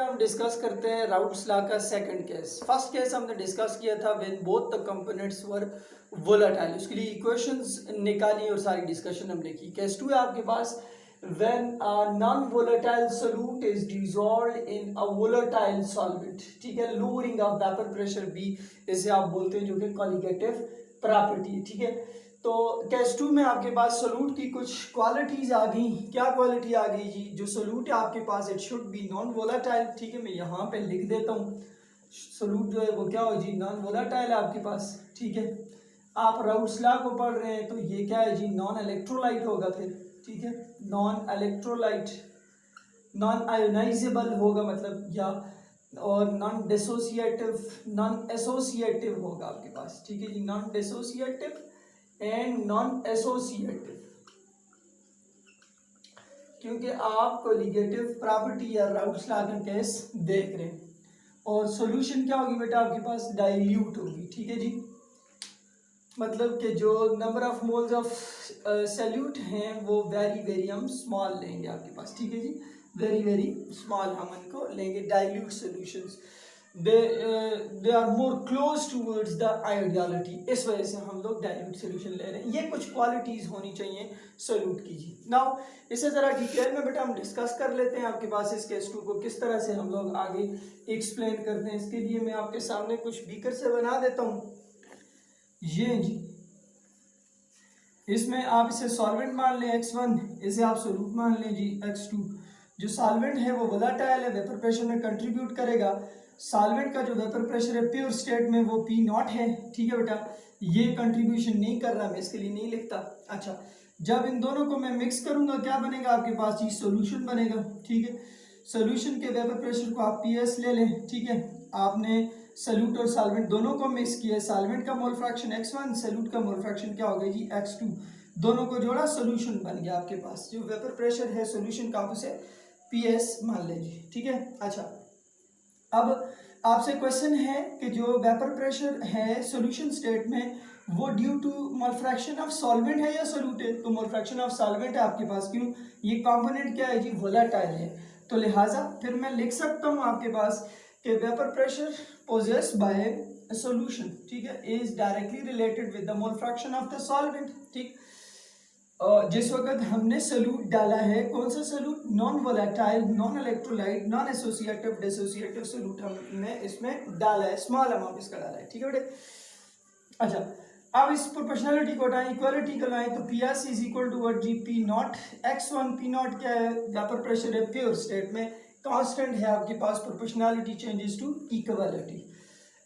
बेटा हम डिस्कस करते हैं राउट्स लॉ का सेकंड केस। फर्स्ट केस हमने डिस्कस किया था when both the components were volatile, उसके लिए इक्वेशंस निकाली और सारी डिस्कशन हमने की। केस 2 है आपके पास when non volatile solute is dissolved in a volatile solvent, ठीक है, lowering of vapour pressure B, इसे आप बोलते हैं जो कि कॉलिगेटिव प्रॉपर्टी है, ठीक है। तो केस 2 में आपके पास सोल्यूट की कुछ क्वालिटीज आ गई। क्या क्वालिटी आ गई जी? जो सोल्यूट है आपके पास it should be non volatile, ठीक है, मैं यहाँ पे लिख देता हूँ। सोल्यूट जो है वो क्या हो जी? नॉन वोलेटाइल है आपके पास, ठीक है। आप राउट्स लॉ को पढ़ रहे हैं तो ये क्या है जी? नॉन इलेक्ट्रोलाइट होगा फिर, ठीक है, नॉन इलेक्ट्रोलाइट, नॉन आयोनाइजेबल होगा मतलब, या और नॉन डिसोसिएटिव, नॉन एसोसिएटिव होगा आपके पास, ठीक है जी, non dissociative and non associative, क्योंकि आप कोलिगेटिव प्रॉपर्टी या राउट्स लॉ का केस देख रहे हैं। और सॉल्यूशन क्या होगी बेटा आपके पास? डाइल्यूट होगी, ठीक है जी, मतलब कि जो number of moles of solute हैं वो वेरी वेरी हम स्मॉल लेंगे आपके पास, ठीक है जी, वेरी वेरी स्मॉल हम इनको लेंगे। Dilute solutions they are more close towards the ideality, इस वजह से हम लोग डाइल्यूट सॉल्यूशन ले रहे हैं। ये कुछ क्वालिटीज होनी चाहिए सोल्यूट की जी। नाउ इसे जरा डिटेल में बेटा हम डिस्कस कर लेते हैं आपके पास इस केस 2 को किस तरह से हम लोग आगे एक्सप्लेन करते हैं। इसके लिए मैं आपके सामने कुछ बीकर से बना देता हूँ, ये जी, इसमें आप इसे सॉल्वेंट मान लें x1, इसे आप सोल्यूट मान लें जी x2। जो सॉल्वेंट है वो वोलेटाइल है, वेपर प्रेशर में कंट्रीब्यूट करेगा। सॉल्वेंट का जो वेपर प्रेशर है प्योर स्टेट में वो P0 है, ठीक है बेटा, ये कंट्रीब्यूशन नहीं कर रहा, मैं इसके लिए नहीं लिखता। अच्छा, जब इन दोनों को मैं मिक्स करूंगा क्या बनेगा आपके पास जी? सोल्यूशन बनेगा, ठीक है। सोल्यूशन के वेपर प्रेशर को आप PS ले लें, ठीक है। आपने सॉल्यूट और सॉल्वेंट दोनों को मिक्स किया, सॉल्वेंट का मोल फ्रैक्शन x1, सॉल्यूट का मोल फ्रैक्शन क्या हो गया जी? x2, दोनों को जोड़ा, सॉल्यूशन बन गया आपके पास। जो वेपर प्रेशर है सॉल्यूशन का आप उसे PS मान लीजिए, ठीक है। अच्छा, अब आपसे क्वेश्चन है कि जो वेपर प्रेशर है सॉल्यूशन स्टेट में वो due to mole fraction of solvent है या सोल्यूट है? तो मोल फ्रैक्शन ऑफ सॉल्वेंट है आपके पास, क्यों? ये कंपोनेंट क्या है जी? वोलेटाइल है। तो लिहाजा फिर मैं लिख सकता हूँ आपके पास कि vapour pressure possessed by a solution, ठीक है, is directly related with the mole fraction of the solvent, ठीक। जिस वक्त हमने सोल्यूट डाला है, कौन सा solute? Non volatile, non electrolyte, non associative, dissociative solute हमने इसमें डाला है, स्मॉल अमाउंट इसका डाला है, ठीक है बेटे। अच्छा, अब इस प्रोपोर्शनलिटी को हटाएं, इक्वालिटी को लाएं, तो PS is equal to what जी? P0 x1। P0 क्या है? वेपर प्रेशर है प्योर स्टेट में, कांस्टेंट है आपके पास, प्रोपोर्शनलिटी चेंजेस टू इक्वालिटी।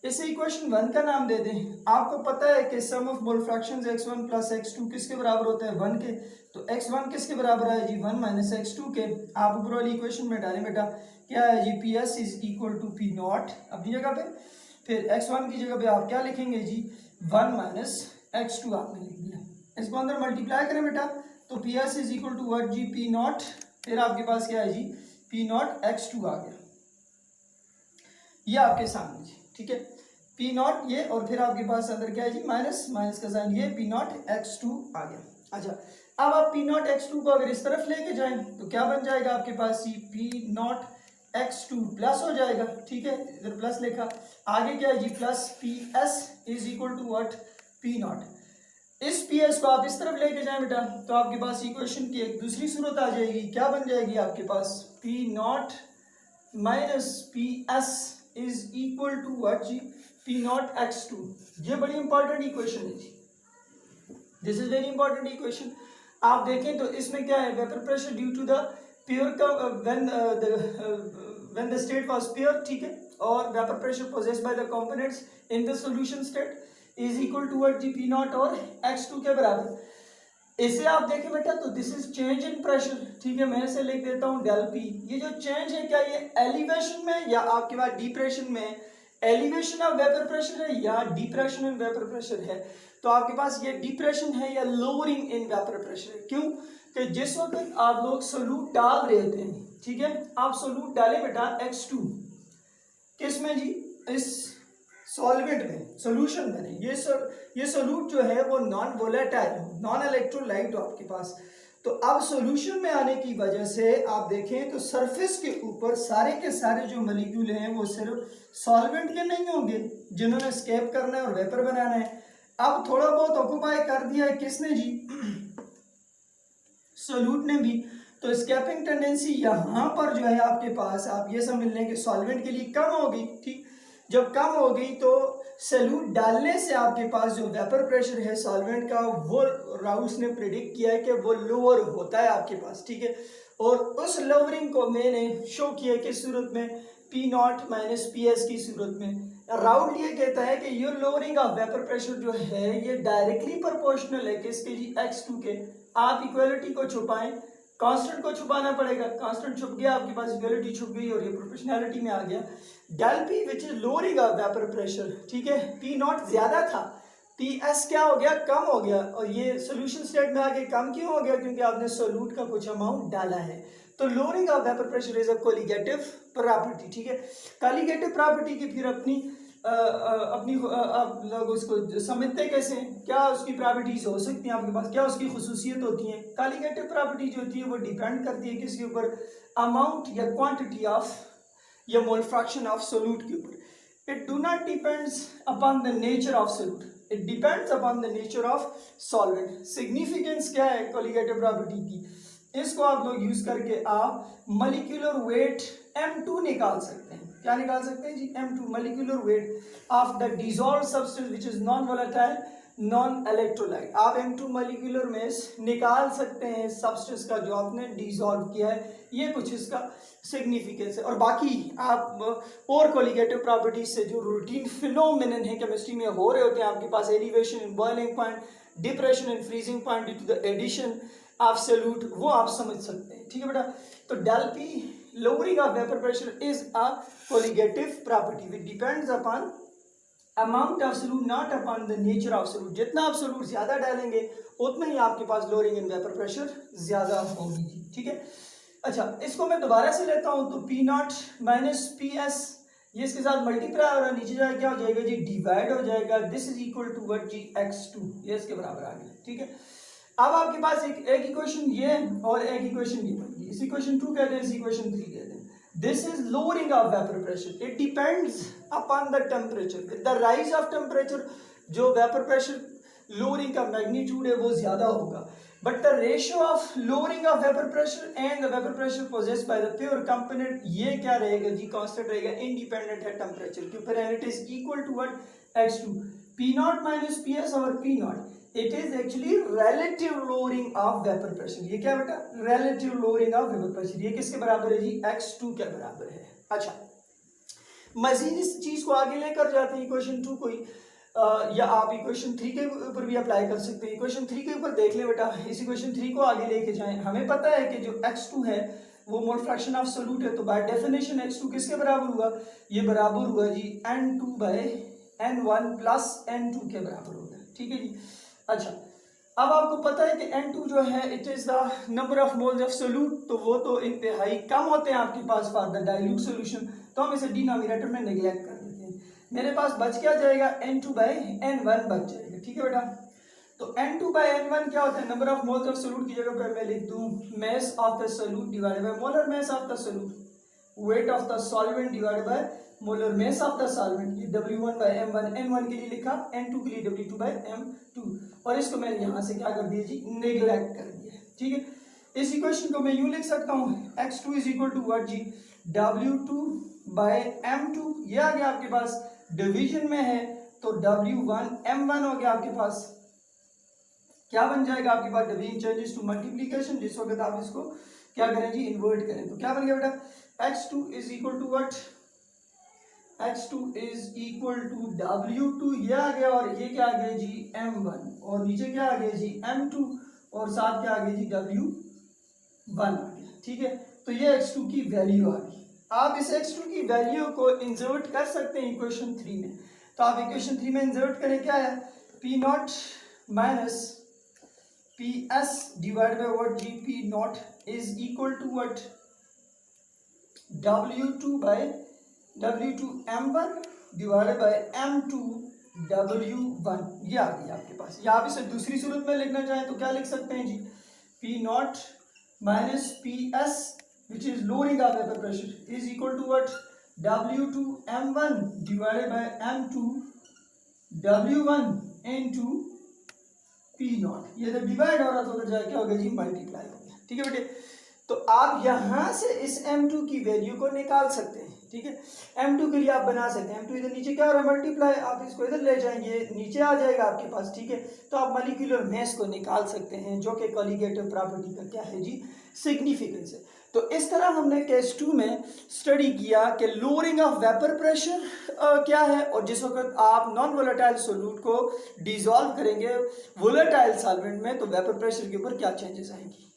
इसे इक्वेशन 1 का नाम दे दें। आपको पता है कि sum of mole fractions x1 plus x2 किसके बराबर होता है? 1 के। तो x1 किसके बराबर है जी? 1 माइनस x2 के। आप ऊपर वाली इक्वेशन में डालें बेटा, क्या है जी? PS is equal to P0 अपनी जगह पे, फिर x1 की जगह पे आप क्या लिखेंगे जी? 1 माइनस x2 आपने लिख दिया। इसको अंदर मल्टीप्लाई करें बेटा, तो PS is equal to what जी? P0, फिर आपके पास क्या है जी? P0 x2 आ गया, ये आपके सामने जी, ठीक है। P0 ये, और फिर आपके पास अंदर क्या है जी? माइनस, माइनस का साइन, ये P0 x2 आ गया। अच्छा, अब आप P0 x2 को अगर इस तरफ लेके जाएं तो क्या बन जाएगा आपके पास? P0 x2 प्लस हो जाएगा, ठीक है, इधर प्लस लिखा, आगे क्या है जी? Plus PS is equal to what? P0। इस PS को आप इस तरफ लेके जाएं बेटा, तो आपके पास इक्वेशन की एक दूसरी सूरत आ जाएगी, क्या बन जाएगी आपके पास? P0 minus PS is equal to what जी? P0 x2। ये बड़ी इंपॉर्टेंट इक्वेशन है जी, this is very important equation. आप देखें तो इसमें क्या है? Vapour pressure due to the pure का when the state was pure, ठीक है, और vapour pressure possessed by the components in the solution state is equal to what जी? P0 और x2 के बराबर। इसे आप देखें बेटा तो this is change in pressure, ठीक है, मैं इसे लिख देता हूं डेल P। ये जो चेंज है क्या ये एलिवेशन में या आपके पास डिप्रेशन में? एलिवेशन ऑफ वेपर प्रेशर है या डिप्रेशन इन वेपर प्रेशर है? तो आपके पास ये डिप्रेशन है या लोअरिंग इन वेपर प्रेशर है। क्यों? कि जिस वक्त आप लोग सोल्यूट डाल रहे थे, ठीक है, आप सोल्यूट डाले बेटा x2 किस में जी? इस सॉल्वेंट में, सॉल्यूशन बने, ये सोल्यूट जो है वो नॉन वोलेटाइल हो, नॉन इलेक्ट्रोलाइट हो आपके पास। तो तो अब सॉल्यूशन में आने की वजह से आप देखें तो सरफेस के ऊपर सारे के सारे जो मॉलिक्यूल हैं वो सिर्फ सॉल्वेंट के नहीं होंगे जिन्होंने स्केप करना है और वेपर बनाना है। अब थोड़ा बहुत ऑक्यूपाई कर दिया है किसने जी, सोल्यूट ने भी। तो स्केपिंग टेंडेंसी यहाँ पर जो है आपके पास, आप ये समझ लें कि सॉल्वेंट के लिए कम होगी। ठीक, जब कम हो गई तो सॉल्यूट डालने से आपके पास जो वेपर प्रेशर है सॉल्वेंट का वो राउल्स ने प्रिडिक्ट किया है कि वो लोअर होता है आपके पास। ठीक है, और उस लोअरिंग को मैंने शो किया किस सूरत में, P not minus P S की सूरत में। राउल ये कहता है कि ये लोअरिंग ऑफ वेपर प्रेशर जो है ये डायरेक्टली प्रोपोर्शनल है किसके जी, x2 के। आप इक्वलिटी को छुपाएं, कांस्टेंट को छुपाना पड़ेगा, कांस्टेंट छुप गया आपके पास, इक्वलिटी छुप गई और ये प्रोपोर्शनैलिटी में आ गया। Del P which is lowering of vapour pressure, ठीक है, पी नॉट ज्यादा था, पी एस क्या हो गया, कम हो गया। और ये सोल्यूशन स्टेट में आगे कम क्यों हो गया, क्योंकि आपने सोल्यूट का कुछ अमाउंट डाला है। तो lowering of vapour pressure is a colligative property. ठीक है, कोलिगेटिव प्रॉपर्टी की फिर अपनी आप लोग उसको समझते कैसे हैं, क्या उसकी प्रॉपर्टीज हो सकती हैं आपके पास, क्या उसकी खुसूसियत होती हैं। कोलिगेटिव प्रॉपर्टी जो होती है वो डिपेंड करती है किसके ऊपर, अमाउंट या क्वांटिटी ऑफ या मोल फ्रैक्शन ऑफ सोल्यूट के ऊपर। It do not depends upon the nature of solute, it depends upon the nature of solvent. Significance क्या है कोलिगेटिव प्रॉपर्टी की, इसको आप लोग यूज करके आप मॉलिक्यूलर वेट M2 निकाल सकते हैं। क्या निकाल सकते हैं जी, M2 molecular weight of the dissolved substance which is non volatile non electrolyte. आप M2 मॉलिक्यूलर मास निकाल सकते हैं सब्सटेंस का जो आपने डिसॉल्व किया है। ये कुछ इसका सिग्निफिकेंस है। और बाकी आप और कोलिगेटिव प्रॉपर्टीज से जो रूटीन फिनोमेनन है केमिस्ट्री में हो रहे होते हैं आपके पास, elevation in boiling point, depression in freezing point due to the addition of solute, वो आप समझ सकते हैं। ठीक है बेटा, तो del P lowering of vapor pressure is a colligative property which depends upon amount of solute not upon the nature of solute। जितना आप सोल्यूट ज्यादा डालेंगे उतना ही आपके पास lowering in vapor pressure ज्यादा होगी। ठीक है, अच्छा इसको मैं दोबारा से लेता हूं तो P not minus P S, ये इसके साथ मल्टीप्लाई हो रहा है, नीचे जाके क्या हो जाएगा जी, डिवाइड हो जाएगा। This is equal to what जी, x2, ये इसके बराबर आ गया। ठीक है, अब आपके पास एक इक्वेशन ये और एक इक्वेशन ये बन गई। इस इक्वेशन 2 कहते हैं, इस इक्वेशन 3 कहते हैं। This is lowering of vapour pressure, it depends upon the temperature. With the rise of temperature जो वेपर प्रेशर लोअरिंग का मैग्नीट्यूड है वो ज्यादा होगा, but the ratio of lowering of vapour pressure and the vapour pressure possessed by the pure component, ये क्या रहेगा जी, कांस्टेंट रहेगा, इंडिपेंडेंट है टेम्परेचर के ऊपर, and it is equal to what, x2 p not minus ps और p not, it is actually relative lowering of vapor pressure। ये क्या बेटा, relative lowering of vapor pressure, ये किसके बराबर है जी, x2 के बराबर है। अच्छा, मजीद इस चीज को आगे लेकर जाते हैं इक्वेशन 2 को ही, या आप इक्वेशन 3 के ऊपर भी अप्लाई कर सकते हैं। इक्वेशन 3 के ऊपर देख ले बेटा, इस इक्वेशन 3 को आगे लेके जाएं। हमें पता है कि जो x2 है वो मोल फ्रैक्शन ऑफ सोल्यूट है, तो बाय डेफिनेशन x2 किसके बराबर हुआ, ये बराबर हुआ जी n2 bye n1 plus n2 के बराबर होगा। ठीक है जी, अच्छा अब आपको पता है कि N2 जो है it is the number of moles of solute, तो वो तो इंतहाई कम होते हैं आपके पास फॉर द डाइल्यूट सॉल्यूशन, तो हम इसे डिनोमिनेटर में नेग्लेक्ट कर देते हैं। मेरे पास बच क्या जाएगा, N2 बाय N1 बच जाएगा। ठीक है बेटा, तो N2 बाय N1 क्या होता है, number of moles of solute की जगह पर मैं लिख दूं mass of the solute divided by molar mass of the solute, weight of the solvent divided by molar mass of the solvent. ये W1 by M1, N1 के लिए लिखा, N2 के लिए W2 by M2, और इसको मैंने यहाँ से क्या कर दिया जी, नेग्लेक्ट कर दिया। ठीक है, इस इक्वेशन को मैं यूं लिख सकता हूँ, x2 is equal to what जी, W2 by M2, ये आ गया आपके पास, डिवीजन में है तो W1 M1 हो गया आपके पास। क्या बन जाएगा आपके पास, डिवीजन चेंजेस टू मल्टीप्लिकेशन, जिस वक्त आप इसको क्या करें जी, इन्वर्ट करें, तो क्या बन गया बेटा, x2 is equal to what, x2 is equal to W2, ये आ गया, और ये क्या आ गया जी, M1, और नीचे क्या आ गया जी, M2, और साथ क्या आ गया जी, W1 आ गया। ठीक है, तो ये x2 की वैल्यू आ गई। आप इस x2 की वैल्यू को इंसर्ट कर सकते हैं इक्वेशन 3 में, तो आप इक्वेशन 3 में इंसर्ट करें, क्या है, P not minus PS divide by what जी, P not is equal to what, W2 by W2 M1 divided by M2 W1, ये आ गई आपके पास। या आप इसे दूसरी सूरत में लिखना चाहें तो क्या लिख सकते हैं जी, P naught minus PS, which is lowering our vapor pressure, is equal to what? W2 M1 divided by M2 W1 into P not. ये जब डिवाइड हो रहा था उधर जाके क्या हो गया जी, मल्टीप्लाई हो गया। ठीक है बेटे, तो आप यहां से इस M2 की वैल्यू को निकाल सकते हैं। ठीक है, M2 के लिए आप बना सकते हैं, M2 इधर नीचे क्या हो रहा है, मल्टीप्लाई, आप इसको इधर ले जाएंगे, नीचे आ जाएगा आपके पास। ठीक है, तो आप मॉलिक्यूलर मास को निकाल सकते हैं, जो कि कॉलिगेटिव प्रॉपर्टी का क्या है जी, सिग्निफिकेंस है। तो इस तरह हमने केस 2 में स्टडी किया कि लोअरिंग ऑफ वेपर प्रेशर क्या है, और जिस वक्त आप नॉन वोलेटाइल सोल्यूट को डिसॉल्व करेंगे वोलेटाइल सॉल्वेंट में, तो वेपर प्रेशर के ऊपर क्या चेंजेस आएंगी।